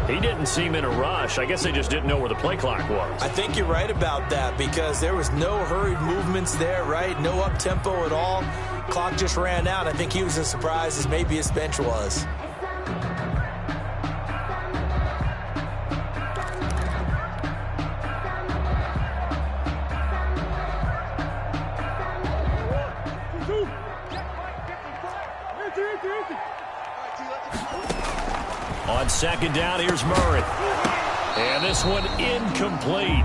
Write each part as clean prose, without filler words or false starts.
He didn't seem in a rush. I guess they just didn't know where the play clock was. I think you're right about that because there was no hurried movements there, right? No up-tempo at all. Clock just ran out. I think he was as surprised as maybe his bench was. On second down, here's Murray. And this one incomplete.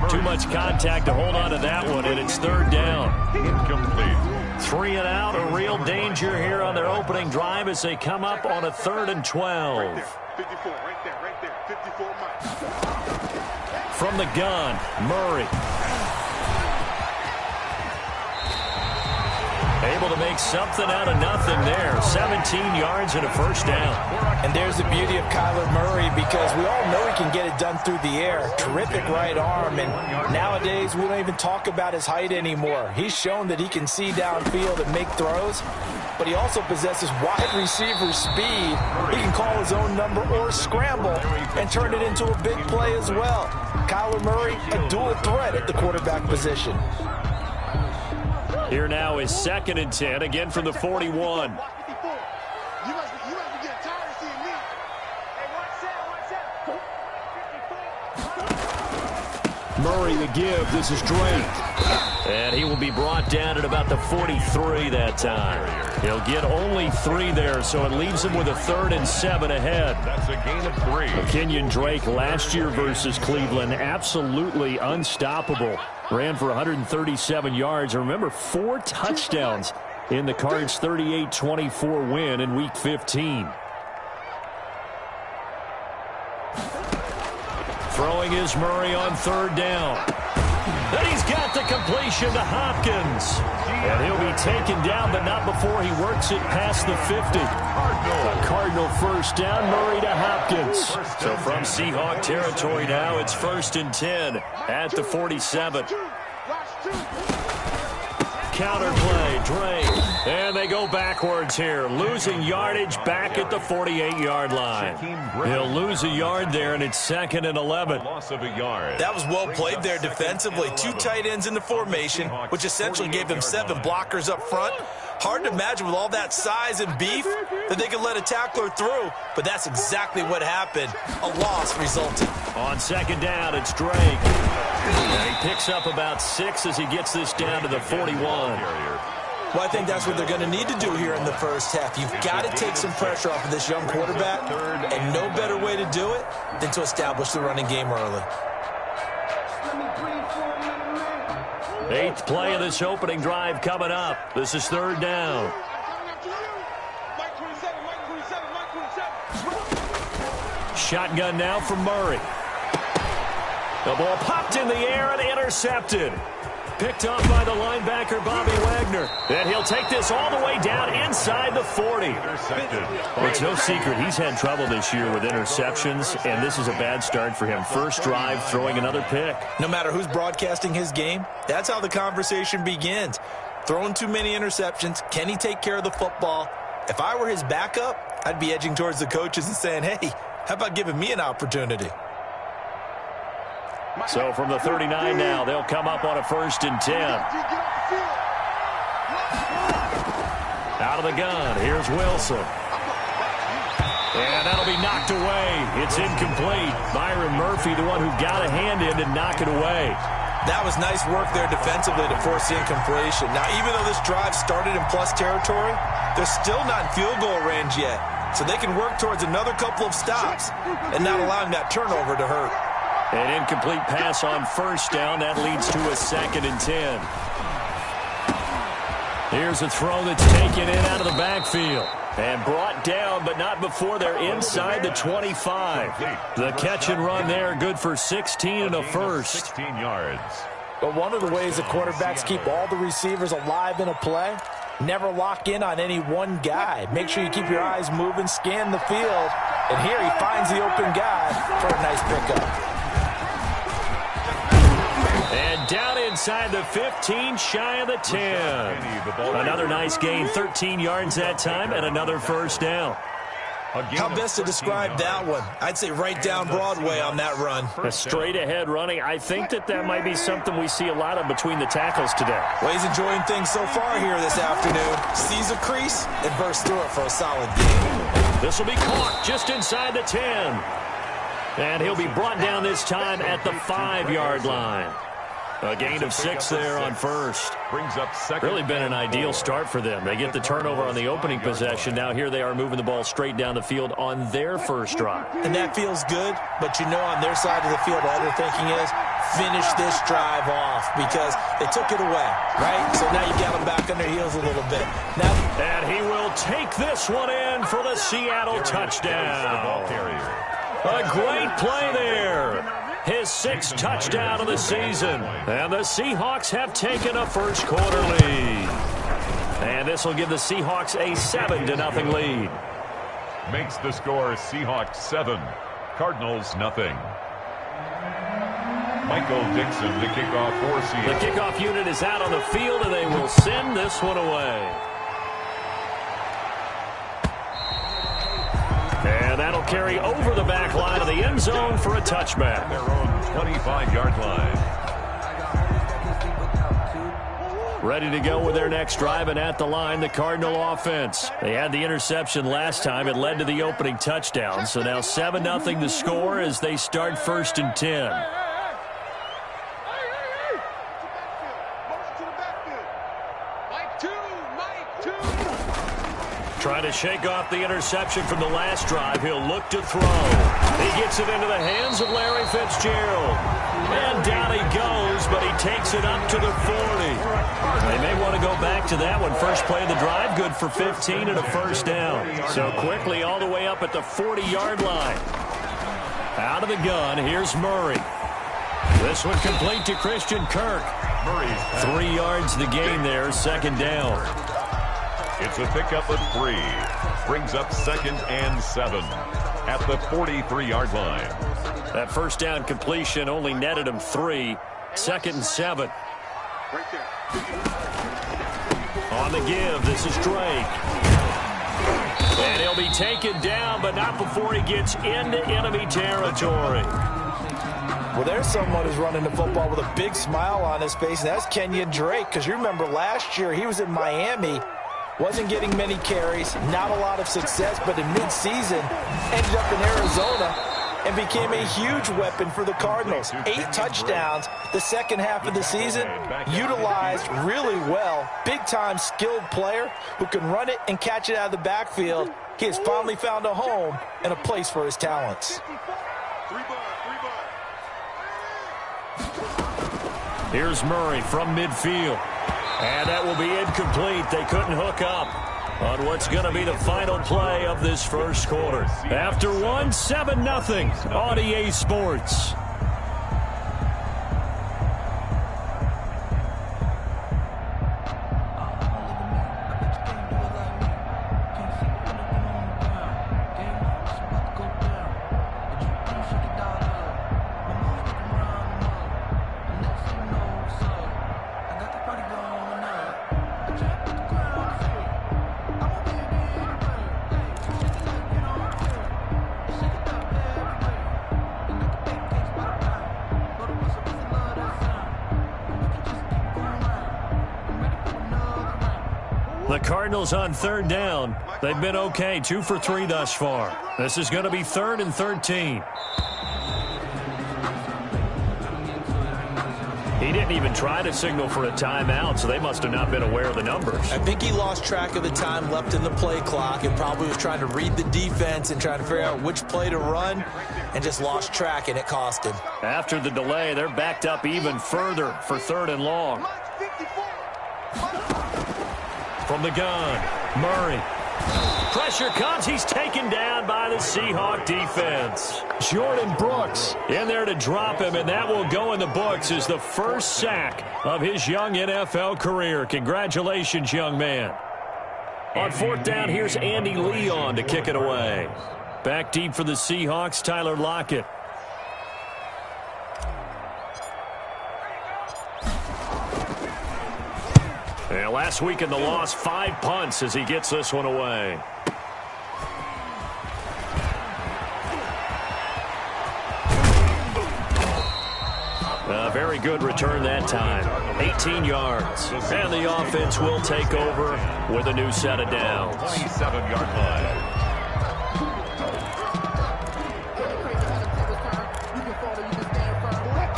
Too much contact to hold on to that one, and it's third down. Incomplete. 3 and out, a real danger here on their opening drive as they come up on a 3rd and 12. 54, right there, 54 miles. From the gun, Murray. Able to make something out of nothing there. 17 yards and a first down. And there's the beauty of Kyler Murray because we all know he can get it done through the air. Terrific right arm. And nowadays, we don't even talk about his height anymore. He's shown that he can see downfield and make throws. But he also possesses wide receiver speed. He can call his own number or scramble and turn it into a big play as well. Kyler Murray, a dual threat at the quarterback position. Here now is 2nd and 10, again from the 41. Murray the give. This is Drake. And he will be brought down at about the 43 that time. He'll get only 3 there, so it leaves him with a 3rd and 7 ahead. That's a gain of 3. Kenyon Drake last year versus Cleveland, absolutely unstoppable. Ran for 137 yards. And remember, 4 touchdowns in the Cards' 38-24 win in Week 15. Throwing is Murray on 3rd down. Then he's got the completion to Hopkins. And he'll be taken down, but not before he works it past the 50. A Cardinal first down, Murray to Hopkins. So from Seahawk territory now, it's 1st and 10 at the 47. Counter play, Drake. And they go backwards here, losing yardage back at the 48-yard line. He'll lose a yard there, and it's 2nd and 11. Loss of a yard. That was well played there defensively. 2 tight ends in the formation, which essentially gave them 7 blockers up front. Hard to imagine with all that size and beef that they could let a tackler through, but that's exactly what happened. A loss resulted. On 2nd down, it's Drake. And he picks up about 6 as he gets this down to the 41. Well, I think that's what they're going to need to do here in the first half. You've got to take some pressure off of this young quarterback, and no better way to do it than to establish the running game early. 8th play of this opening drive coming up. This is 3rd down. Shotgun now from Murray. The ball popped in the air and intercepted. Picked off by the linebacker, Bobby Wagner. And he'll take this all the way down inside the 40. It's no secret he's had trouble this year with interceptions, and this is a bad start for him. First drive, throwing another pick. No matter who's broadcasting his game, that's how the conversation begins. Throwing too many interceptions, can he take care of the football? If I were his backup, I'd be edging towards the coaches and saying, hey, how about giving me an opportunity? So from the 39 now, they'll come up on a 1st and 10. Out of the gun, here's Wilson. And that'll be knocked away. It's incomplete. Byron Murphy, the one who got a hand in to knock it away. That was nice work there defensively to force the incompletion. Now, even though this drive started in plus territory, they're still not in field goal range yet. So they can work towards another couple of stops and not allowing that turnover to hurt. An incomplete pass on 1st down. That leads to a 2nd and 10. Here's a throw that's taken in out of the backfield. And brought down, but not before they're inside the 25. The catch and run there, good for 16 and a first. 16 yards. But one of the ways that quarterbacks keep all the receivers alive in a play, never lock in on any one guy. Make sure you keep your eyes moving, scan the field. And here he finds the open guy for a nice pickup. And down inside the 15, shy of the 10. Another nice gain, 13 yards that time, and another first down. How best to describe that one? I'd say right down Broadway on that run. A straight-ahead running. I think that might be something we see a lot of between the tackles today. Well, he's enjoying things so far here this afternoon. Sees a crease and bursts through it for a solid gain. This will be caught just inside the 10. And he'll be brought down this time at the 5-yard line. A gain of 6 there on first. Brings up second. Really been an ideal start for them. They get the turnover on the opening possession. Now here they are moving the ball straight down the field on their first drive. And that feels good, but you know on their side of the field all they're thinking is finish this drive off because they took it away, right? So now you got them back on their heels a little bit. And he will take this one in for the Seattle touchdown. A great play there. His 6th touchdown of the season. And the Seahawks have taken a first-quarter lead. And this will give the Seahawks a 7-0 lead. Makes the score Seahawks 7, Cardinals nothing. Michael Dixon, the kickoff for Seattle. The kickoff unit is out on the field, and they will send this one away. And that'll carry over the back line of the end zone for a touchback. Their own 25-yard line. Ready to go with their next drive, and at the line, the Cardinal offense. They had the interception last time. It led to the opening touchdown. So now 7-0 the score as they start 1st and 10. Trying to shake off the interception from the last drive. He'll look to throw. He gets it into the hands of Larry Fitzgerald. And down he goes, but he takes it up to the 40. They may want to go back to that one. First play of the drive, good for 15 and a first down. So quickly all the way up at the 40-yard line. Out of the gun, here's Murray. This one complete to Christian Kirk. 3 yards the gain there, 2nd down. It's a pickup of 3. Brings up 2nd and 7 at the 43-yard line. That first down completion only netted him 3. 2nd and 7. On the give, this is Drake. And he'll be taken down, but not before he gets into enemy territory. Well, there's someone who's running the football with a big smile on his face, and that's Kenyon Drake, because you remember last year he was in Miami. Wasn't getting many carries, not a lot of success, but in midseason ended up in Arizona and became a huge weapon for the Cardinals. 8 touchdowns the second half of the season, utilized really well. Big-time skilled player who can run it and catch it out of the backfield. He has finally found a home and a place for his talents. Here's Murray from midfield. And that will be incomplete. They couldn't hook up on what's going to be the final play of this first quarter. After one, 7-0 on EA Sports. The Cardinals on 3rd down. They've been okay, 2 for 3 thus far. This is going to be 3rd and 13. He didn't even try to signal for a timeout, so they must have not been aware of the numbers. I think he lost track of the time left in the play clock and probably was trying to read the defense and trying to figure out which play to run and just lost track, and it cost him. After the delay, they're backed up even further for 3rd and long. From the gun, Murray. Pressure comes. He's taken down by the Seahawk defense. Jordan Brooks in there to drop him, and that will go in the books as the first sack of his young NFL career. Congratulations, young man. On 4th down, here's Andy Leon to kick it away. Back deep for the Seahawks, Tyler Lockett. And last week in the loss, 5 punts as he gets this one away. Very good return that time. 18 yards. And the offense will take over with a new set of downs. 27-yard line.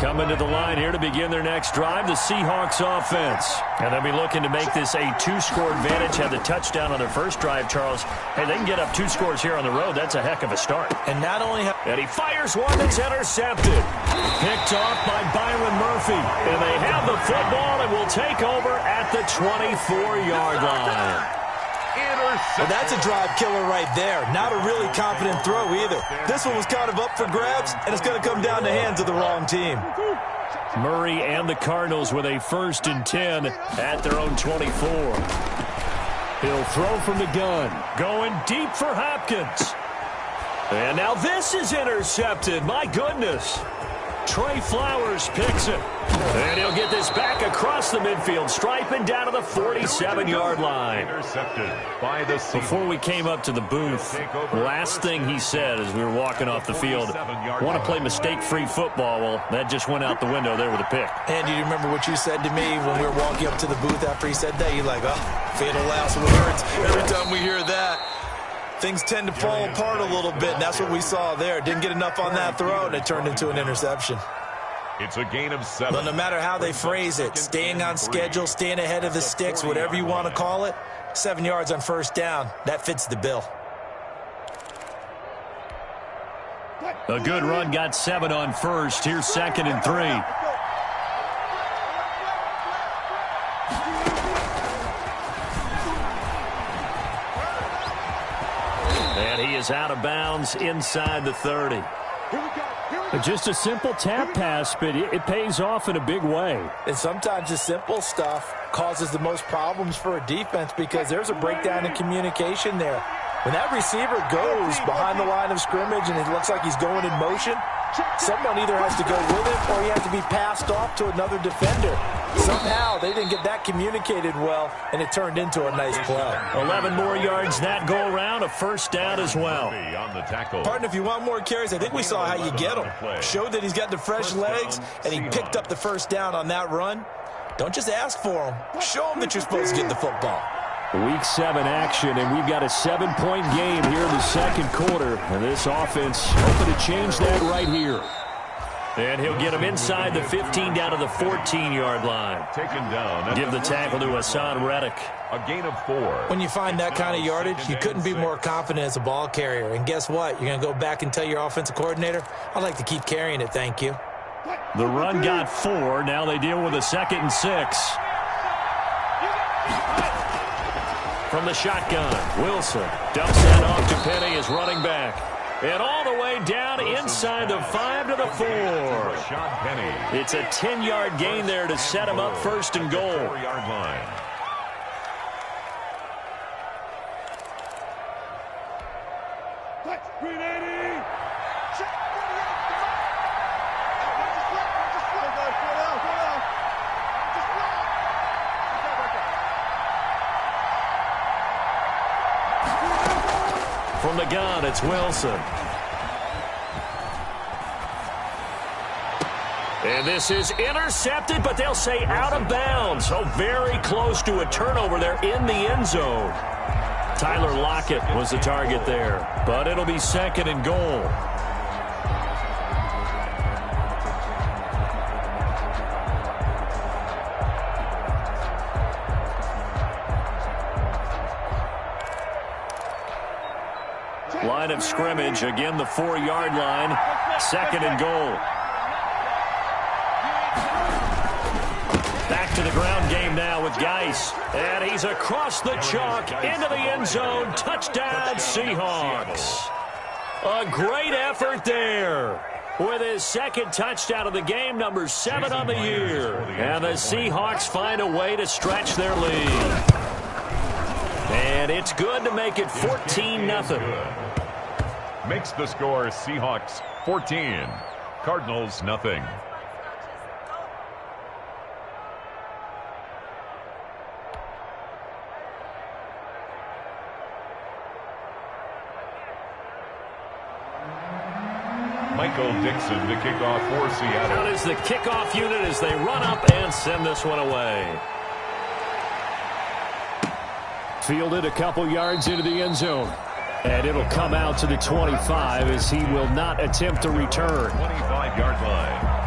Coming to the line here to begin their next drive, the Seahawks offense. And they'll be looking to make this a two-score advantage. Had the touchdown on their first drive, Charles. Hey, they can get up 2 scores here on the road. That's a heck of a start. And not only... And he fires one that's intercepted. Picked off by Byron Murphy. And they have the football and will take over at the 24-yard line. Well, that's a drive killer right there. Not a really confident throw either. This one was kind of up for grabs, and it's going to come down the hands of the wrong team. Murray and the Cardinals with a 1st and 10 at their own 24. He'll throw from the gun. Going deep for Hopkins. And now this is intercepted. My goodness. Trey Flowers picks it. And he'll get this back across the midfield stripe and down to the 47-yard line. Intercepted by the Seahawks. Before we came up to the booth, last thing he said as we were walking off the field, want to play mistake-free football. Well, that just went out the window there with a pick. And do you remember what you said to me when we were walking up to the booth after he said that? You're like, oh, fatal last words. Every time we hear that, things tend to fall apart a little bit, and that's what we saw there. Didn't get enough on that throw, and it turned into an interception. It's a gain of 7. But no matter how they phrase it, staying on schedule, staying ahead of the sticks, whatever you want to call it, 7 yards on 1st down, that fits the bill. A good run, got 7 on 1st. Here's 2nd and 3. And he is out of bounds inside the 30. Just a simple tap pass, but it pays off in a big way. And sometimes the simple stuff causes the most problems for a defense because there's a breakdown in communication there. When that receiver goes behind the line of scrimmage and it looks like he's going in motion, someone either has to go with him or he has to be passed off to another defender. Somehow they didn't get that communicated well, and it turned into a nice play. 11 more yards that go around, a 1st down as well. Partner, if you want more carries, I think we saw how you get them. Showed that he's got the fresh legs, and he picked up the 1st down on that run. Don't just ask for him. Show him that you're supposed to get the football. Week 7 action, and we've got a 7-point game here in the 2nd quarter. And this offense hoping to change that right here. And he'll get him inside the 15 down to the 14-yard line. Taken down. Give the tackle to Hassan Reddick. A gain of 4. When you find that kind of yardage, you couldn't be more confident as a ball carrier. And guess what? You're going to go back and tell your offensive coordinator, I'd like to keep carrying it, thank you. The run got 4. Now they deal with a 2nd and 6. From the shotgun, Wilson dumps that off to Penny as running back. And all the way down inside the 5 to the 4. It's a 10-yard gain there to set him up 1st and goal. 4-yard line. From the gun, it's Wilson. And this is intercepted, but they'll say out of bounds. So very close to a turnover there in the end zone. Tyler Lockett was the target there, but it'll be 2nd and goal. Line of scrimmage, again the 4-yard line, 2nd and goal. Back to the ground game now with Geis. And he's across the chalk into the end zone. Touchdown, Seahawks. A great effort there. With his 2nd touchdown of the game, number 7 on the year. And the Seahawks find a way to stretch their lead. And it's good to make it 14-0. Makes the score Seahawks 14, Cardinals nothing. Michael Dixon to kick off for Seattle. That is the kickoff unit as they run up and send this one away. Fielded a couple yards into the end zone. And it'll come out to the 25 as he will not attempt to return. 25-yard line.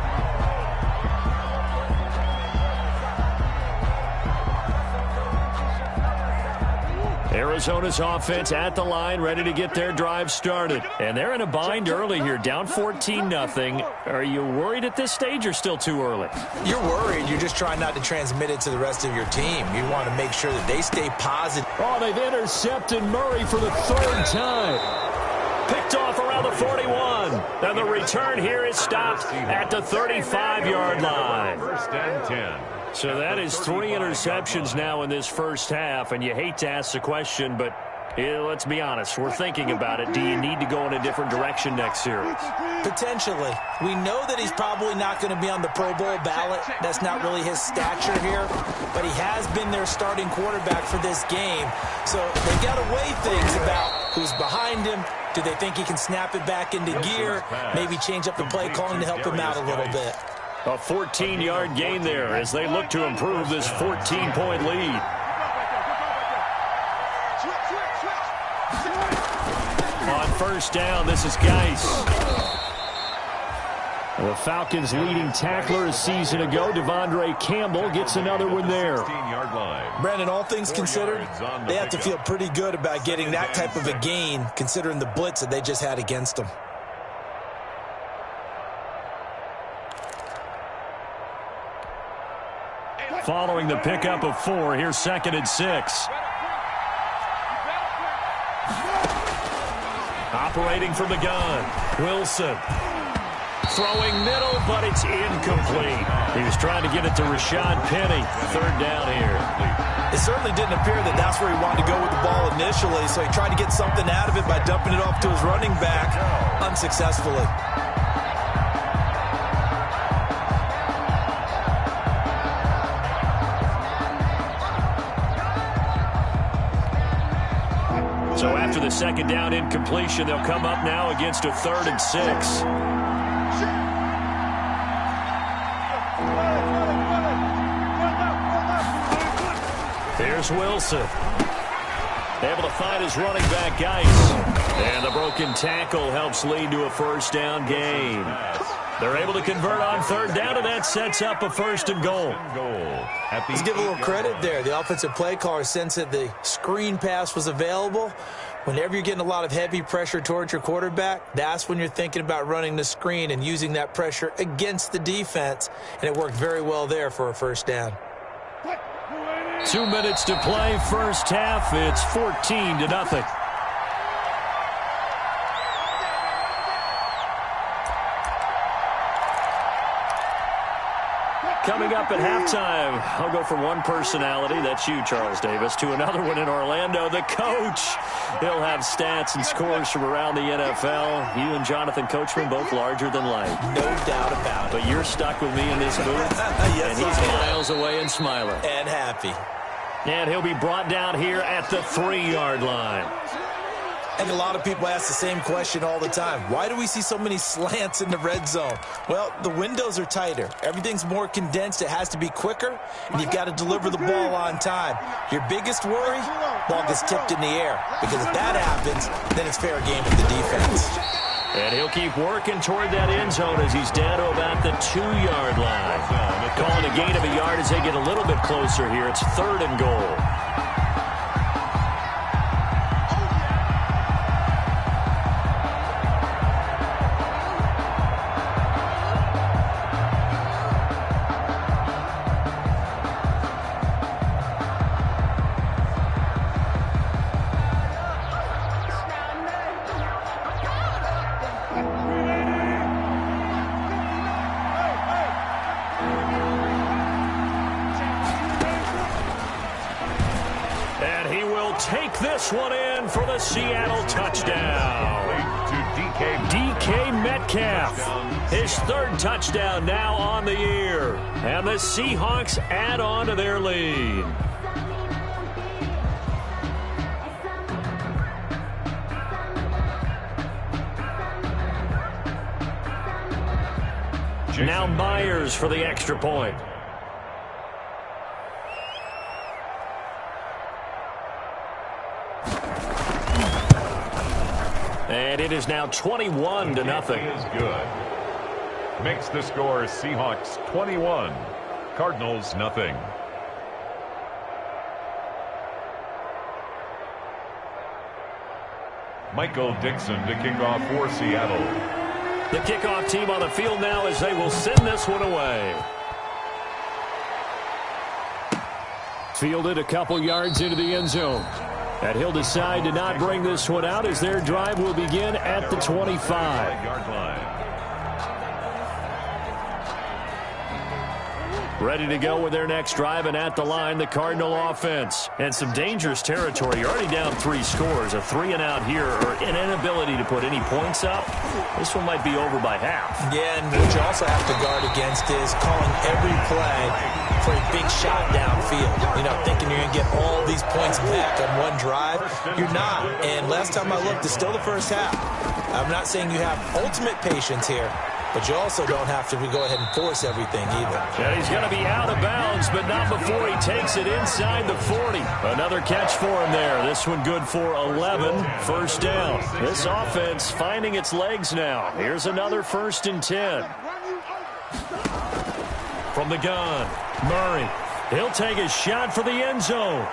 Arizona's offense at the line, ready to get their drive started. And they're in a bind early here, down 14-0. Are you worried at this stage or still too early? You're worried. You're just trying not to transmit it to the rest of your team. You want to make sure that they stay positive. Oh, they've intercepted Murray for the third time. Picked off around the 41. And the return here is stopped at the 35-yard line. First and 10. So that is 3 interceptions now in this first half, and you hate to ask the question, but let's be honest, we're thinking about it. Do you need to go in a different direction next series? Potentially. We know that he's probably not going to be on the Pro Bowl ballot. That's not really his stature here, but he has been their starting quarterback for this game. So they've got to weigh things about who's behind him. Do they think he can snap it back into gear? Maybe change up the play calling to help him out a little bit. A 14-yard gain there as they look to improve this 14-point lead. On first down, this is Geis. The Falcons' leading tackler a season ago, Devondre Campbell, gets another one there. Brandon, all things considered, they have to feel pretty good about getting that type of a gain, considering the blitz that they just had against them. Following the pickup of 4, here's 2nd and 6. Operating from the gun, Wilson. Throwing middle, but it's incomplete. He was trying to get it to Rashad Penny. 3rd down here. It certainly didn't appear that that's where he wanted to go with the ball initially, so he tried to get something out of it by dumping it off to his running back unsuccessfully. So after the 2nd down incompletion, they'll come up now against a 3rd and 6. Here's Wilson. Able to find his running back, Geis. And the broken tackle helps lead to a first down gain. They're able to convert on 3rd down, and that sets up a 1st and goal. Let's give a little credit there. The offensive play caller sensed that the screen pass was available. Whenever you're getting a lot of heavy pressure towards your quarterback, that's when you're thinking about running the screen and using that pressure against the defense. And it worked very well there for a first down. 2 minutes to play, first half. It's 14-0. Coming up at halftime, I'll go from one personality, that's you, Charles Davis, to another one in Orlando, the coach. He'll have stats and scores from around the NFL. You and Jonathan Coachman, both larger than life. No doubt about it. But you're stuck with me in this booth, yes, and he's miles away and smiling. And happy. And he'll be brought down here at the 3-yard line. And a lot of people ask the same question all the time. Why do we see so many slants in the red zone? Well, the windows are tighter. Everything's more condensed. It has to be quicker, and you've got to deliver the ball on time. Your biggest worry, ball gets tipped in the air. Because if that happens, then it's fair game with the defense. And he'll keep working toward that end zone as he's down to about the 2-yard line. Calling a gain of a yard as they get a little bit closer here. It's 3rd and goal. Take this one in for the Seattle touchdown. DK Metcalf, his 3rd touchdown now on the year. And the Seahawks add on to their lead. Now Myers for the extra point. And it is now 21-0. Is good. Makes the score Seahawks 21, Cardinals nothing. Michael Dixon to kick off for Seattle. The kickoff team on the field now as they will send this one away. Fielded a couple yards into the end zone. And he'll decide to not bring this one out as their drive will begin at the 25-yard line. Ready to go with their next drive, and at the line, the Cardinal offense. And some dangerous territory. You're already down 3 scores. A 3-and-out here, or an inability to put any points up. This one might be over by half. Yeah, and what you also have to guard against is calling every play for a big shot downfield. You know, thinking you're going to get all these points back on one drive. You're not. And last time I looked, it's still the first half. I'm not saying you have ultimate patience here, but you also don't have to go ahead and force everything either. And he's going to be out of bounds, but not before he takes it inside the 40. Another catch for him there. This one good for 11. First down. This offense finding its legs now. Here's another 1st and 10. From the gun, Murray. He'll take a shot for the end zone.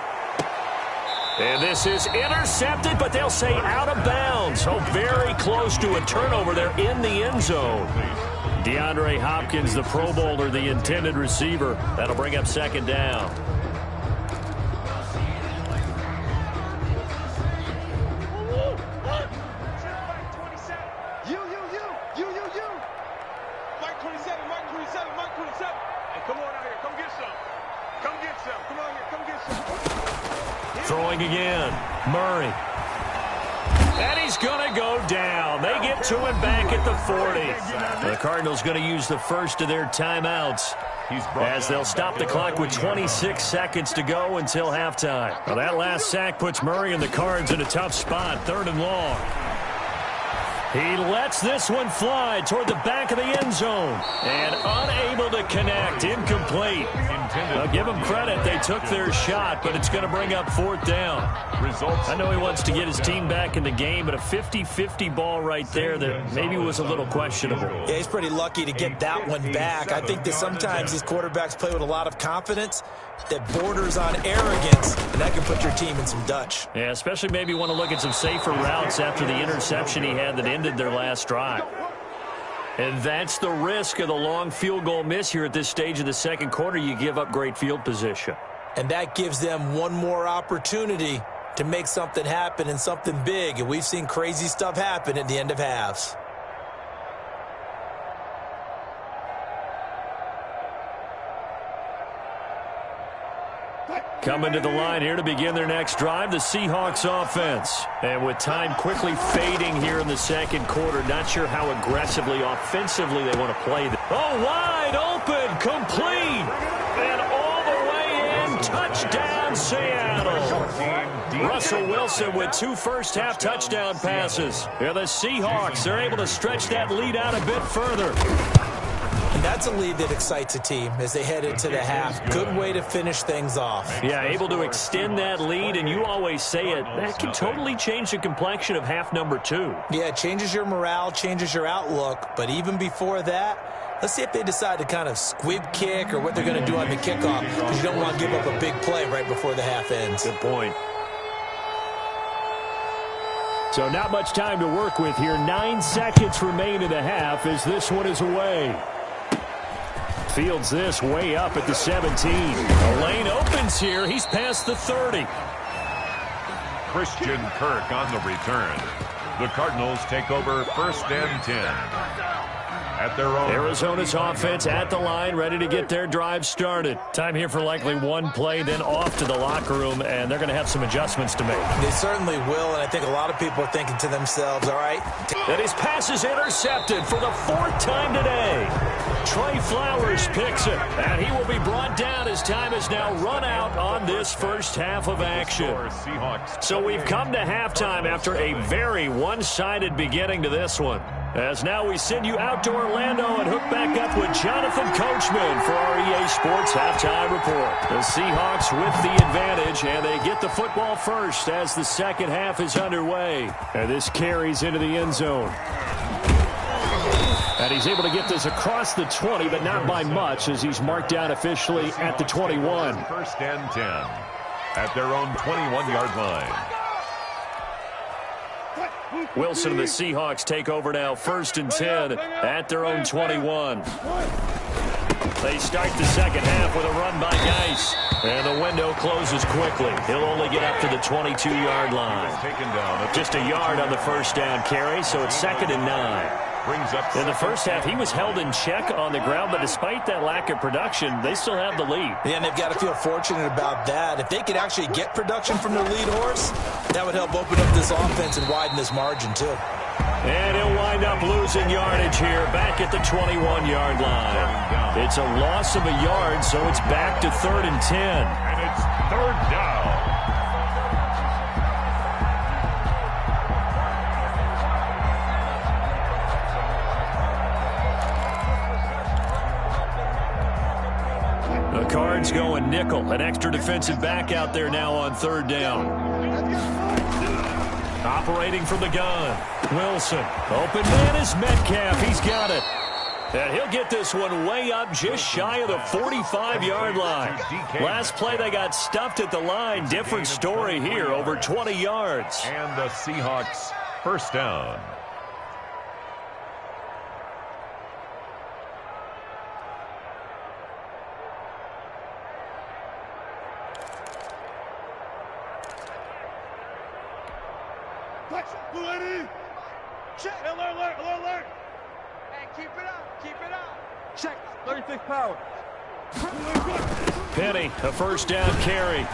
And this is intercepted, but they'll say out of bounds. Oh, very close to a turnover there in the end zone. DeAndre Hopkins, the Pro Bowler, the intended receiver. That'll bring up 2nd down. Throwing again, Murray. And he's going to go down. They get to him back at the 40. The Cardinals going to use the first of their timeouts as they'll stop the clock with 26 seconds to go until halftime. Well, that last sack puts Murray and the Cards in a tough spot, 3rd and long. He lets this one fly toward the back of the end zone. And unable to connect. Incomplete. I'll give them credit. They took their shot, but it's going to bring up 4th down. I know he wants to get his team back in the game, but a 50-50 ball right there that maybe was a little questionable. Yeah, he's pretty lucky to get that one back. I think that sometimes these quarterbacks play with a lot of confidence that borders on arrogance, and that can put your team in some Dutch. Yeah, especially maybe want to look at some safer routes after the interception he had that ended their last drive. And that's the risk of the long field goal miss here at this stage of the second quarter. You give up great field position. And that gives them one more opportunity to make something happen and something big. And we've seen crazy stuff happen at the end of halves. Coming to the line here to begin their next drive, the Seahawks offense. And with time quickly fading here in the second quarter, not sure how aggressively, offensively they want to play this. Oh, wide open, complete, and all the way in, touchdown Seattle. Russell Wilson with 2 first-half touchdown passes. Yeah, the Seahawks, they're able to stretch that lead out a bit further. And that's a lead that excites a team as they head into the half. Good way to finish things off. Yeah, able to extend that lead, and you always say it, that can totally change the complexion of half number 2. Yeah, it changes your morale, changes your outlook, but even before that, let's see if they decide to kind of squib kick or what they're going to do on the kickoff, because you don't want to give up a big play right before the half ends. Good point. So not much time to work with here. 9 seconds remain in the half as this one is away. Fields this way up at the 17. The lane opens here. He's past the 30. Christian Kirk on the return. The Cardinals take over 1st and 10. At their own. Arizona's offense at the line, ready to get their drive started. Time here for likely one play, then off to the locker room, and they're going to have some adjustments to make. They certainly will, and I think a lot of people are thinking to themselves, all right. And his pass is intercepted for the 4th time today. Trey Flowers picks it, and he will be brought down as time has now run out on this first half of action. So we've come to halftime after a very one-sided beginning to this one. As now we send you out to Orlando and hook back up back with Jonathan Coachman for our EA Sports Halftime Report. The Seahawks with the advantage, and they get the football first as the second half is underway. And this carries into the end zone. And he's able to get this across the 20, but not by much as he's marked down officially at the 21. First and 10 at their own 21-yard line. Wilson and the Seahawks take over now, first and 10 at their own 21. They start the second half with a run by Geis. And the window closes quickly. He'll only get up to the 22-yard line. Just a yard on the first down carry, so it's second and 9. In the first half, he was held in check on the ground, but despite that lack of production, they still have the lead. Yeah, and they've got to feel fortunate about that. If they could actually get production from their lead horse, that would help open up this offense and widen this margin, too. And he'll wind up losing yardage here, back at the 21-yard line. It's a loss of a yard, so it's back to 3rd and 10. And it's 3rd down. The Cards going nickel. An extra defensive back out there now on 3rd down. Operating from the gun. Wilson. Open man is Metcalf. He's got it. And he'll get this one way up just shy of the 45-yard line. Last play they got stuffed at the line. Different story here, over 20 yards. And the Seahawks first down. Check. Alert. Hey, keep it up. Check. 36 power. Penny, a first down carry.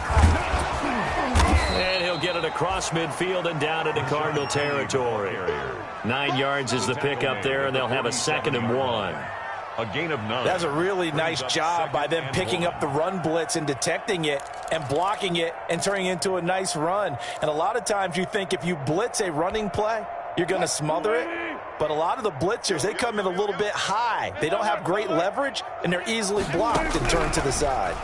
And he'll get it across midfield and down into Cardinal territory. 9 yards is the pickup there, and they'll have a 2nd and 1. A gain of 9. That's a really nice job by them picking up the run blitz and detecting it and blocking it and turning it into a nice run. And a lot of times you think if you blitz a running play, you're going to smother it. But a lot of the blitzers, they come in a little bit high. They don't have great leverage, and they're easily blocked and turned to the side.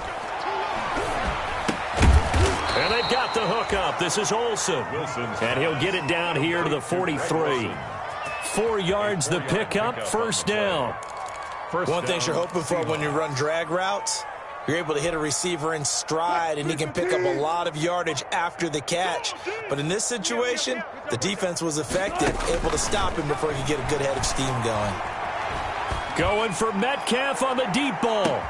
And they've got the hook up. This is Olsen. And he'll get it down here to the 43. 4 yards the pickup, first down. One thing you're hoping for when you run drag routes, you're able to hit a receiver in stride, and he can pick up a lot of yardage after the catch. But in this situation, the defense was effective, able to stop him before he could get a good head of steam going. Going for Metcalf on the deep ball.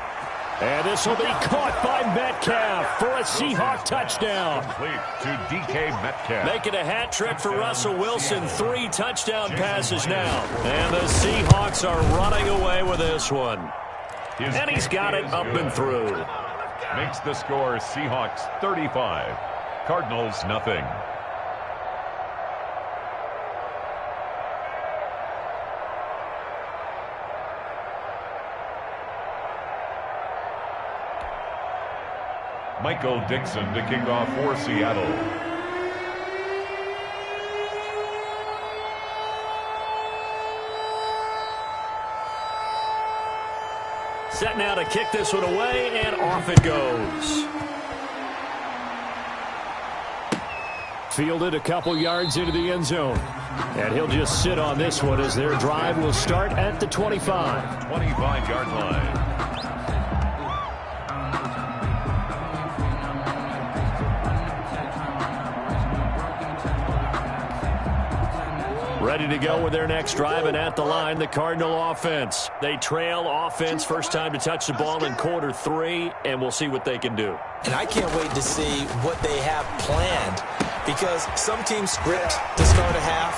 And this will be caught by Metcalf for a Seahawk touchdown. Complete to DK Metcalf. Making a hat trick for Russell Wilson. 3 touchdown passes now. And the Seahawks are running away with this one. And he's got it up and through. Makes the score Seahawks 35. Cardinals nothing. Michael Dixon to kick off for Seattle. Set now to kick this one away, and off it goes. Fielded a couple yards into the end zone. And he'll just sit on this one as their drive will start at the 25. 25-yard line. Ready to go with their next drive, and at the line, the Cardinal offense. They trail offense, first time to touch the ball in quarter 3, and we'll see what they can do. And I can't wait to see what they have planned, because some teams script to start a half.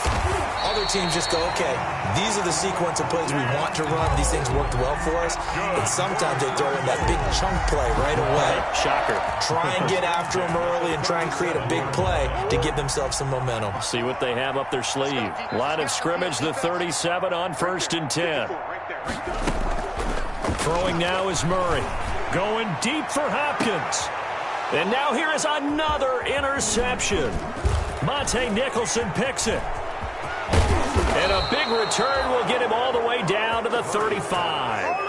Other teams just go, okay, these are the sequence of plays we want to run. These things worked well for us. And sometimes they throw in that big chunk play right away. Shocker. Try and get after them early and try and create a big play to give themselves some momentum. See what they have up their sleeve. Line of scrimmage, the 37 on 1st and 10. Throwing now is Murray. Going deep for Hopkins. And now here is another interception. Monte Nicholson picks it. And a big return will get him all the way down to the 35.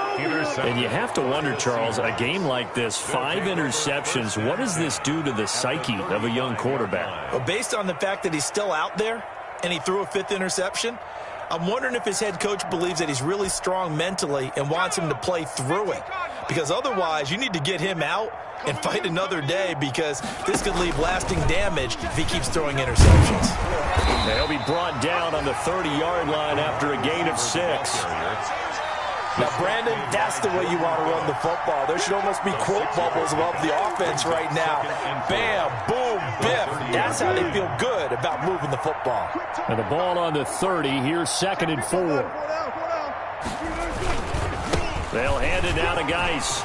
And you have to wonder, Charles, a game like this, 5 interceptions, what does this do to the psyche of a young quarterback? Well, based on the fact that he's still out there and he threw a 5th interception, I'm wondering if his head coach believes that he's really strong mentally and wants him to play through it. Because otherwise, you need to get him out and fight another day, because this could leave lasting damage if he keeps throwing interceptions. He'll be brought down on the 30-yard line after a gain of 6. Now, Brandon, that's the way you want to run the football. There should almost be quote bubbles above the offense right now. Bam, boom, biff. That's how they feel good about moving the football. And the ball on the 30. Here's 2nd and 4. They'll hand it down to Geis.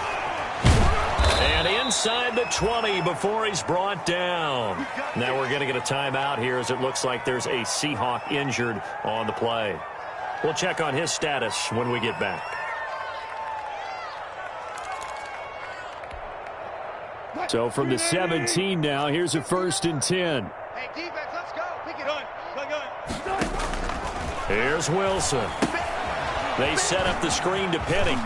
And inside the 20 before he's brought down. Now we're going to get a timeout here, as it looks like there's a Seahawk injured on the play. We'll check on his status when we get back. So from the 17 now, here's a 1st and 10. Hey, defense, let's go. Pick it on. Here's Wilson. They set up the screen to Penny.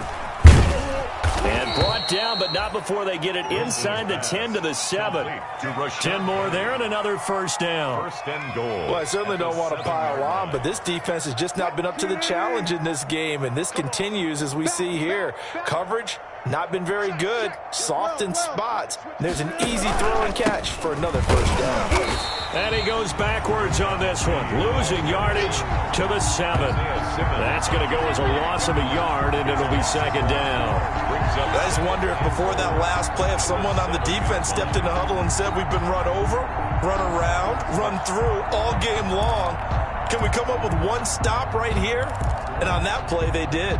And brought down, but not before they get it inside the 10 to the 7. 10 more there and another 1st down. 1st and goal. Well, I certainly don't want to pile on, but this defense has just not been up to the challenge in this game, and this continues as we see here. Coverage, not been very good. Soft in spots. There's an easy throw and catch for another 1st down. And he goes backwards on this one, losing yardage to the 7. That's going to go as a loss of a yard, and it'll be 2nd down. I just wonder if before that last play, if someone on the defense stepped in the huddle and said, we've been run over, run around, run through all game long. Can we come up with one stop right here? And on that play, they did.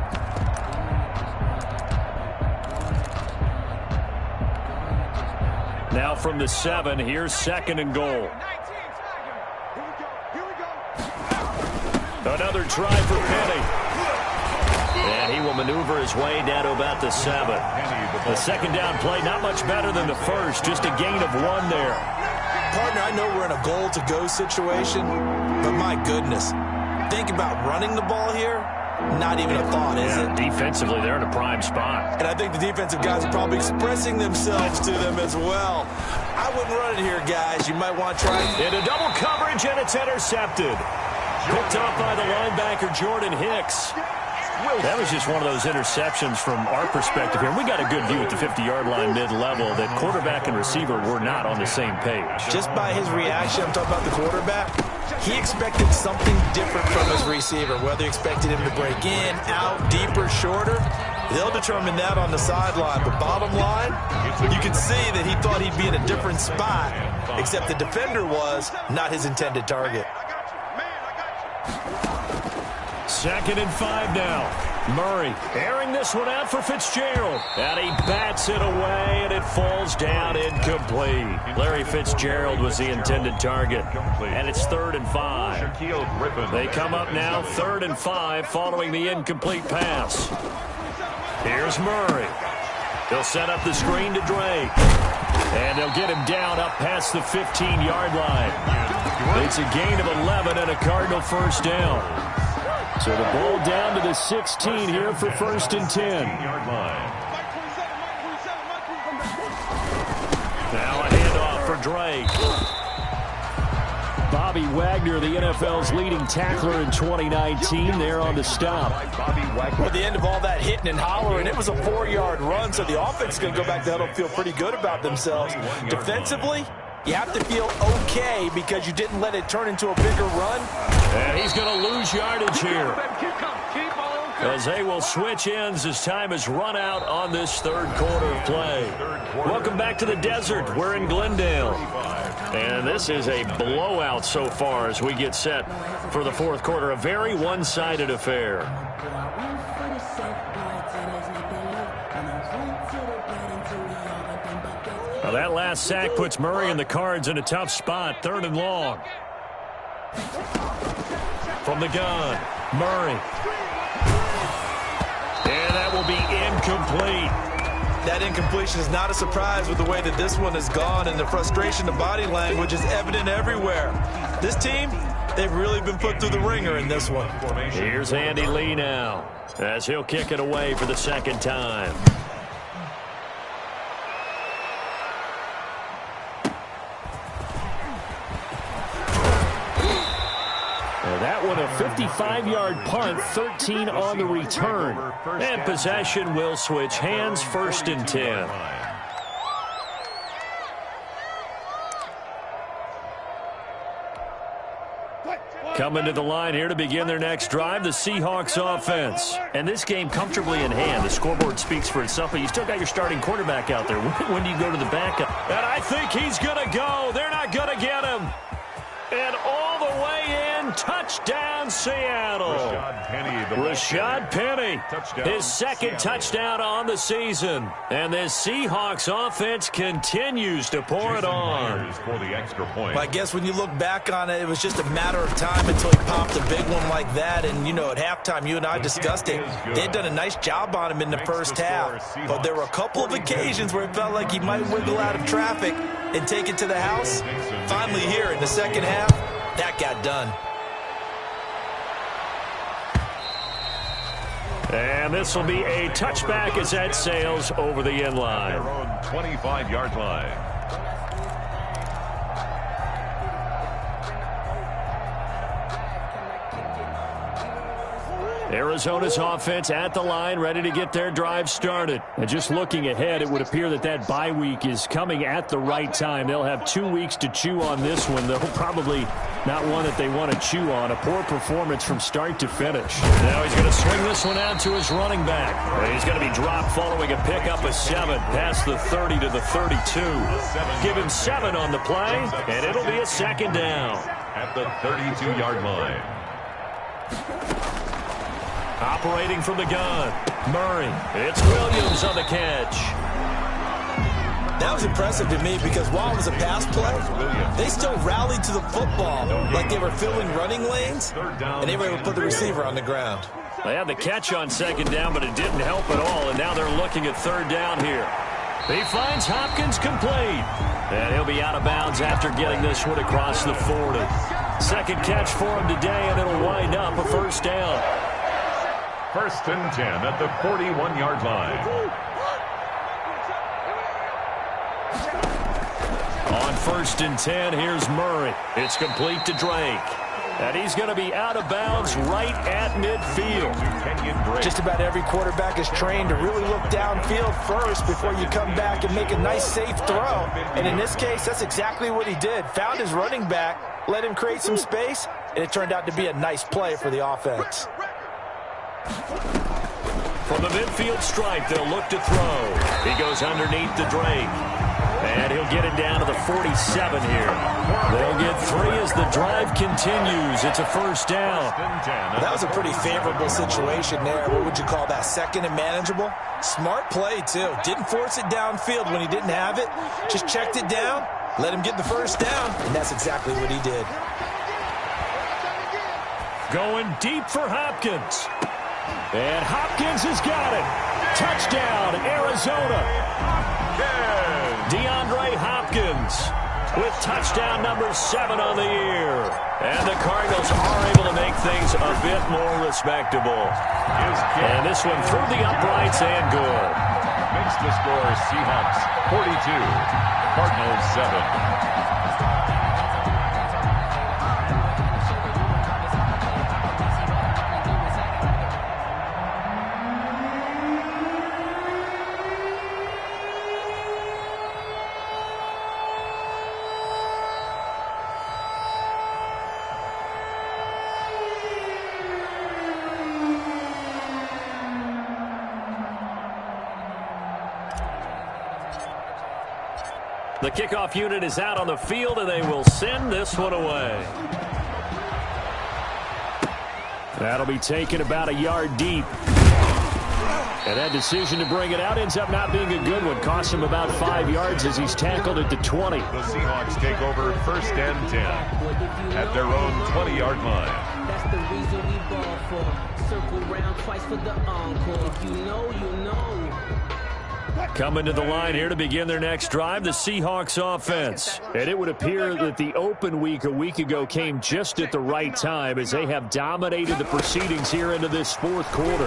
Now from the 7, here's 2nd and goal. Another try for Penny. And he will maneuver his way down to about the 7. The 2nd down play, not much better than the 1st, just a gain of 1 there. Partner, I know we're in a goal-to-go situation, but my goodness, think about running the ball here. Not even a thought, is it? Defensively, they're in a prime spot. And I think the defensive guys are probably expressing themselves to them as well. I wouldn't run it here, guys. You might want to try. Into double coverage, and it's intercepted. Picked off by the linebacker, Jordan Hicks. That was just one of those interceptions from our perspective here. We got a good view at the 50-yard line mid-level that quarterback and receiver were not on the same page. Just by his reaction, I'm talking about the quarterback, he expected something different from his receiver, whether he expected him to break in, out, deeper, shorter. They'll determine that on the sideline. But bottom line, you can see that he thought he'd be in a different spot, except the defender was not his intended target. 2nd and 5 now. Murray airing this one out for Fitzgerald. And he bats it away, and it falls down incomplete. Larry Fitzgerald was the intended target. And it's 3rd and 5. They come up now, 3rd and 5, following the incomplete pass. Here's Murray. They'll set up the screen to Drake. And they'll get him down up past the 15-yard line. It's a gain of 11 and a Cardinal 1st down. So the ball down to the 16 here for 1st and 10. Now a handoff for Drake. Bobby Wagner, the NFL's leading tackler in 2019, there on the stop. At the end of all that hitting and hollering, it was a 4-yard run, so the offense is going to go back to huddle and feel pretty good about themselves. Defensively, you have to feel okay because you didn't let it turn into a bigger run. And he's going to lose yardage here, as they will switch ends as time has run out on this 3rd quarter of play. Welcome back to the desert. We're in Glendale. And this is a blowout so far as we get set for the 4th quarter. A very one-sided affair. Now that last sack puts Murray and the Cards in a tough spot. 3rd and long. From the gun, Murray. And that will be incomplete. That incompletion is not a surprise with the way that this one has gone, and the frustration, the body language is evident everywhere. This team, They've really been put through the ringer in this one. Here's Andy Lee now, as he'll kick it away for the second time. That one a 55-yard punt, 13 on the return. And possession will switch hands, 1st and 10. Coming to the line here to begin their next drive, the Seahawks offense. And this game comfortably in hand. The scoreboard speaks for itself, but you still got your starting quarterback out there. When do you go to the backup? And I think he's going to go. They're not going to get him. And all the way in, touchdown Seattle. Rashad Penny, his second touchdown on the season. And this Seahawks offense continues to pour it on. I guess when you look back on it, it was just a matter of time until he popped a big one like that. And, you know, at halftime, you and I discussed it. They'd done a nice job on him in the first half. But there were a couple of occasions where it felt like he might wiggle out of traffic and take it to the house. Finally here in the second half, that got done. And this will be a touchback as that sails over the end line. Their own 25-yard line. Arizona's offense at the line, ready to get their drive started. And just looking ahead, it would appear that bye week is coming at the right time. They'll have 2 weeks to chew on this one. They'll probably not one that they want to chew on. A poor performance from start to finish. Now he's going to swing this one out to his running back. And he's going to be dropped following a pickup of 7 past the 30 to the 32. Give him 7 on the play, and it'll be a second down. At the 32-yard line. Operating from the gun, Murray. It's Williams on the catch. That was impressive to me because while it was a pass play, they still rallied to the football like they were filling running lanes, and they were able to put the receiver on the ground. They had the catch on second down, but it didn't help at all, and now they're looking at third down here. He finds Hopkins complete, and he'll be out of bounds after getting this one across the 40. Second catch for him today, and it'll wind up a first down. 1st and 10 at the 41-yard line. On 1st and 10, here's Murray. It's complete to Drake. And he's going to be out of bounds right at midfield. Just about every quarterback is trained to really look downfield first before you come back and make a nice, safe throw. And in this case, that's exactly what he did. Found his running back, let him create some space, and it turned out to be a nice play for the offense. From the midfield stripe, they'll look to throw. He goes underneath to Drake. And he'll get it down to the 47 here. They'll get 3 as the drive continues. It's a first down. That was a pretty favorable situation there. What would you call that? Second and manageable? Smart play, too. Didn't force it downfield when he didn't have it. Just checked it down, let him get the first down, and that's exactly what he did. Going deep for Hopkins. And Hopkins has got it. Touchdown, Arizona. DeAndre Hopkins with touchdown number 7 on the year. And the Cardinals are able to make things a bit more respectable. And this one through the uprights and good. Makes the score Seahawks 42, Cardinals 7. The kickoff unit is out on the field, and they will send this one away. That'll be taken about a yard deep. And that decision to bring it out ends up not being a good one. Costs him about 5 yards as he's tackled at the 20. The Seahawks take over 1st and 10 at their own 20-yard line. That's the reason we ball for. Circle round twice for the encore. If you know, you know. Coming to the line here to begin their next drive, the Seahawks offense. And it would appear that the open week a week ago came just at the right time as they have dominated the proceedings here into this fourth quarter.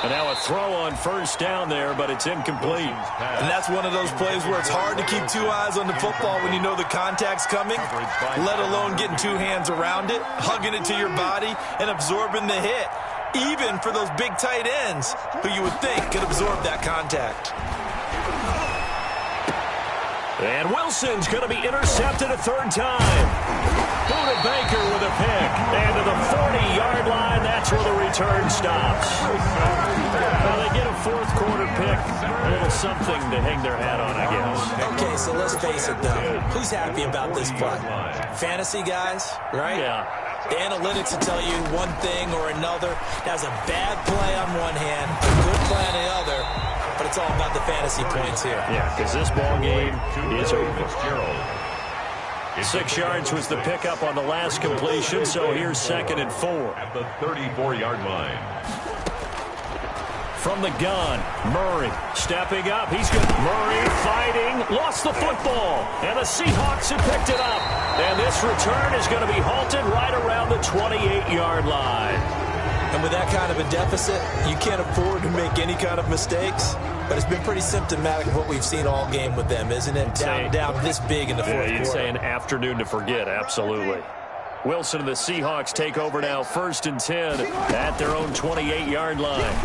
And now a throw on first down there, but it's incomplete. And that's one of those plays where it's hard to keep two eyes on the football when you know the contact's coming, let alone getting two hands around it, hugging it to your body, and absorbing the hit. Even for those big tight ends who you would think could absorb that contact. And Wilson's going to be intercepted a third time. Buda Baker with a pick. And to the 40-yard line, that's where the return stops. Well, they get a fourth quarter pick. A little something to hang their hat on, I guess. Okay, so let's face it, though. Who's happy about this play? Fantasy guys, right? Yeah. The analytics will tell you one thing or another. That's a bad play on one hand, a good play on the other, but it's all about the fantasy points here. Yeah, because this ball game is over. 6 yards was the pickup on the last completion, so here's 2nd and 4. At the 34-yard line. From the gun, Murray stepping up. He's good. Murray fighting. Lost the football. And the Seahawks have picked it up. And this return is going to be halted right around the 28-yard line. And with that kind of a deficit, you can't afford to make any kind of mistakes. But it's been pretty symptomatic of what we've seen all game with them, isn't it? Down this big in the fourth quarter. You'd say an afternoon to forget, absolutely. Wilson and the Seahawks take over now, 1st and 10 at their own 28-yard line.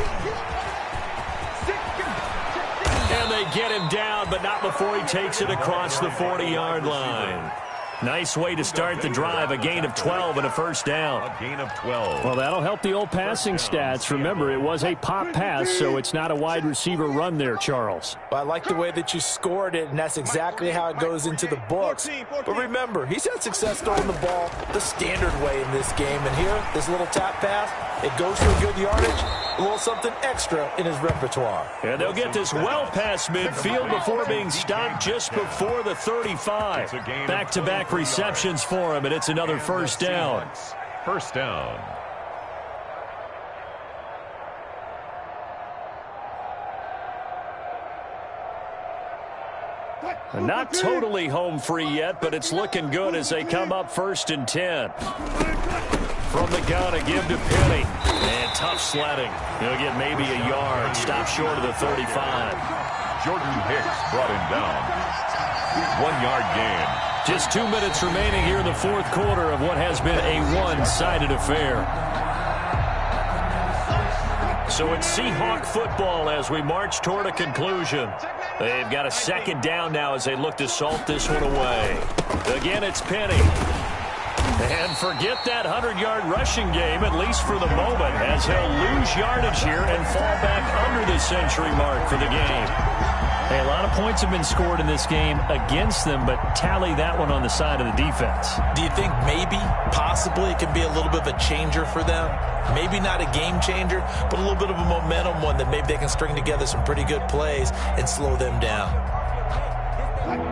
And they get him down, but not before he takes it across the 40-yard line. Nice way to start the drive, a gain of 12 and a first down. A gain of 12. Well, that'll help the old passing stats. Remember, it was a pop pass, so it's not a wide receiver run there, Charles. Well, I like the way that you scored it, and that's exactly how it goes into the books. But remember, he's had success throwing the ball the standard way in this game. And here, this little tap pass, it goes for a good yardage, a little something extra in his repertoire. And they'll get this well past midfield before being stopped just before the 35. Back-to-back receptions for him, and it's another first down. First down. Not totally home free yet, but it's looking good as they come up 1st and 10. From the gun, a give to Penny. And tough sledding. He'll get maybe a yard. Stop short of the 35. Jordan Hicks brought him down. 1-yard gain. Just 2 minutes remaining here in the fourth quarter of what has been a one-sided affair. So it's Seahawk football as we march toward a conclusion. They've got a 2nd down now as they look to salt this one away. Again, it's Penny. And forget that 100-yard rushing game, at least for the moment, as he'll lose yardage here and fall back under the century mark for the game. Hey, a lot of points have been scored in this game against them, but tally that one on the side of the defense. Do you think maybe, possibly, it can be a little bit of a changer for them? Maybe not a game changer, but a little bit of a momentum one that maybe they can string together some pretty good plays and slow them down.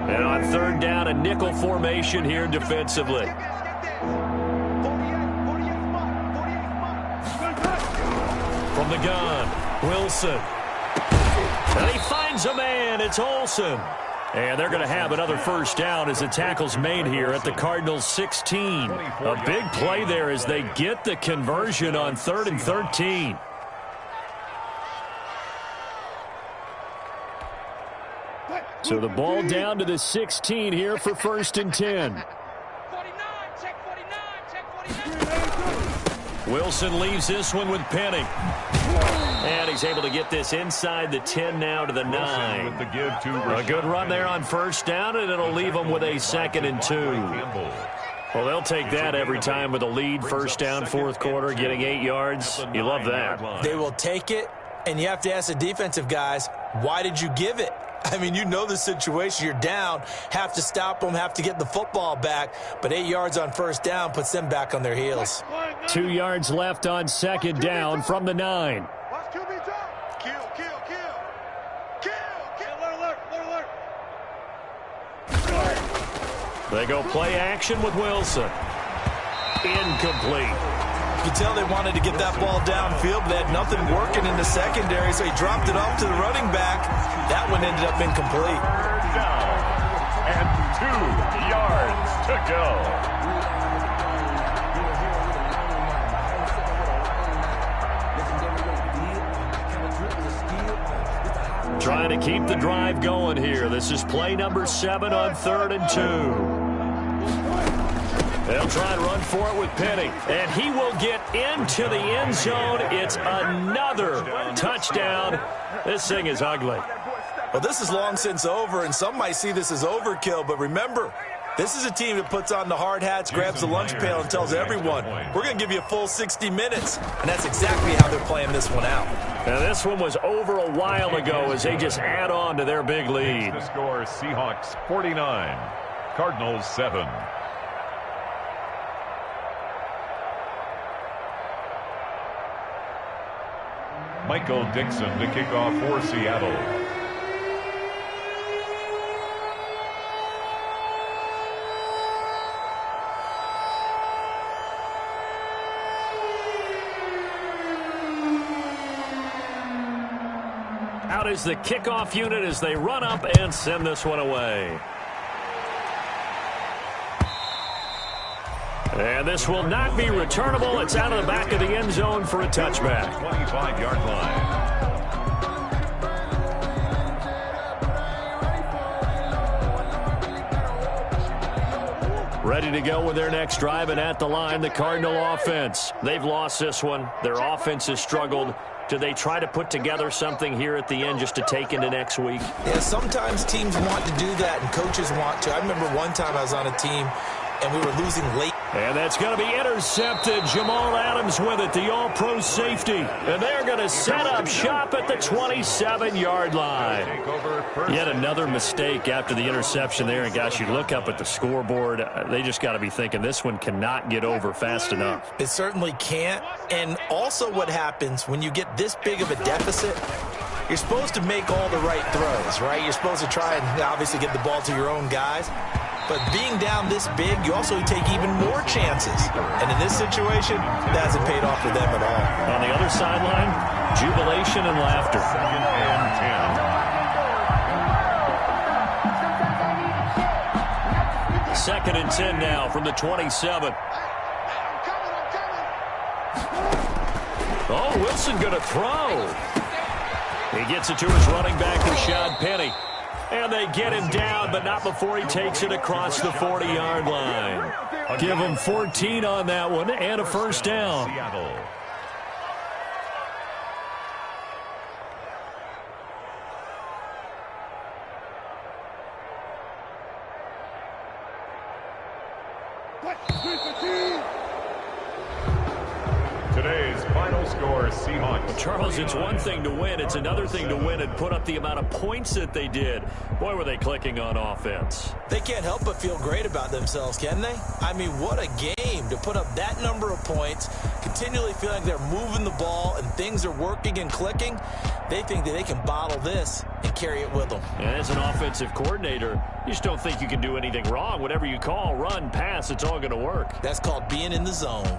And on 3rd down, a nickel formation here defensively. From the gun, Wilson. And he finds a man. It's Olsen. And they're going to have another first down as the tackle's made here at the Cardinals' 16. A big play there as they get the conversion on 3rd and 13. So the ball down to the 16 here for 1st and 10. Wilson leaves this one with Penny. And he's able to get this inside the 10 now to the 9. A good run there on first down, and it'll leave them with a 2nd and 2. Well, they'll take that every time with a lead, first down, fourth quarter, getting 8 yards. You love that. They will take it, and you have to ask the defensive guys, why did you give it? I mean, you know the situation. You're down, have to stop them, have to get the football back, but 8 yards on first down puts them back on their heels. 2 yards left on 2nd down from the 9. They go play action with Wilson. Incomplete. You can tell they wanted to get that ball downfield, but they had nothing working in the secondary, so he dropped it off to the running back. That one ended up incomplete. Down and 2 yards to go. Trying to keep the drive going here. This is play number 7 on 3rd and 2. They'll try and run for it with Penny. And he will get into the end zone. It's another touchdown. This thing is ugly. Well, this is long since over, and some might see this as overkill. But remember, this is a team that puts on the hard hats, grabs the lunch pail, and tells everyone, we're going to give you a full 60 minutes. And that's exactly how they're playing this one out. Now, this one was over a while ago as they just add on to their big lead. The score, Seahawks 49, Cardinals 7. Michael Dixon to kick off for Seattle. Out is the kickoff unit as they run up and send this one away. And this will not be returnable. It's out of the back of the end zone for a touchback. 25-yard line. Ready to go with their next drive, and at the line, the Cardinal offense. They've lost this one. Their offense has struggled. Do they try to put together something here at the end just to take into next week? Yeah, sometimes teams want to do that, and coaches want to. I remember one time I was on a team, and we were losing late. And that's going to be intercepted. Jamal Adams with it, the all-pro safety. And they're going to set up shop at the 27-yard line. Yet another mistake after the interception there. And, gosh, you look up at the scoreboard, they just got to be thinking this one cannot get over fast enough. It certainly can't. And also what happens when you get this big of a deficit, you're supposed to make all the right throws, right? You're supposed to try and obviously get the ball to your own guys. But being down this big, you also take even more chances. And in this situation, that hasn't paid off for them at all. On the other sideline, jubilation and laughter. 2nd and 10 now from the 27. Oh, Wilson going to throw. He gets it to his running back, Rashad Penny. And they get him down, but not before he takes it across the 40-yard line. Give him 14 on that one and a first down. Today's final score, Seahawks. Charles, it's one thing to win. It's another thing to win and put up the amount of points that they did. Boy, were they clicking on offense. They can't help but feel great about themselves, can they? I mean, what a game to put up that number of points, continually feel like they're moving the ball and things are working and clicking. They think that they can bottle this and carry it with them. And as an offensive coordinator, you just don't think you can do anything wrong. Whatever you call, run, pass, it's all going to work. That's called being in the zone.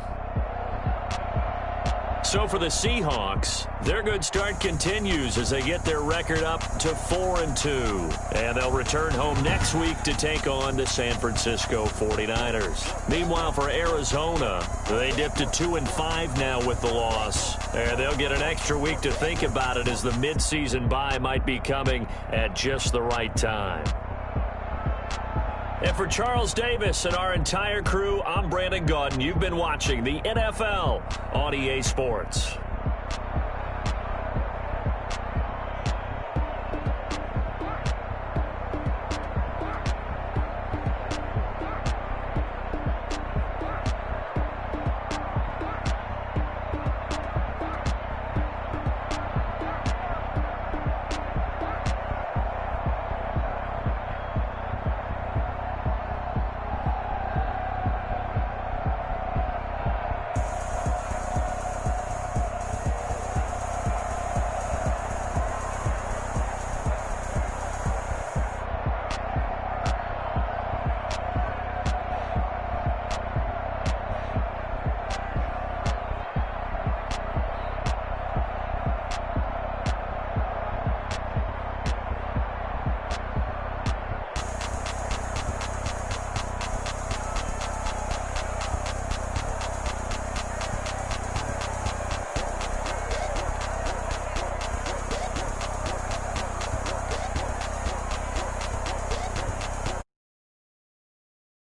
So for the Seahawks, their good start continues as they get their record up to 4-2. And they'll return home next week to take on the San Francisco 49ers. Meanwhile, for Arizona, they dipped to 2-5 now with the loss. And they'll get an extra week to think about it as the midseason bye might be coming at just the right time. And for Charles Davis and our entire crew, I'm Brandon Gaudin. You've been watching the NFL on EA Sports.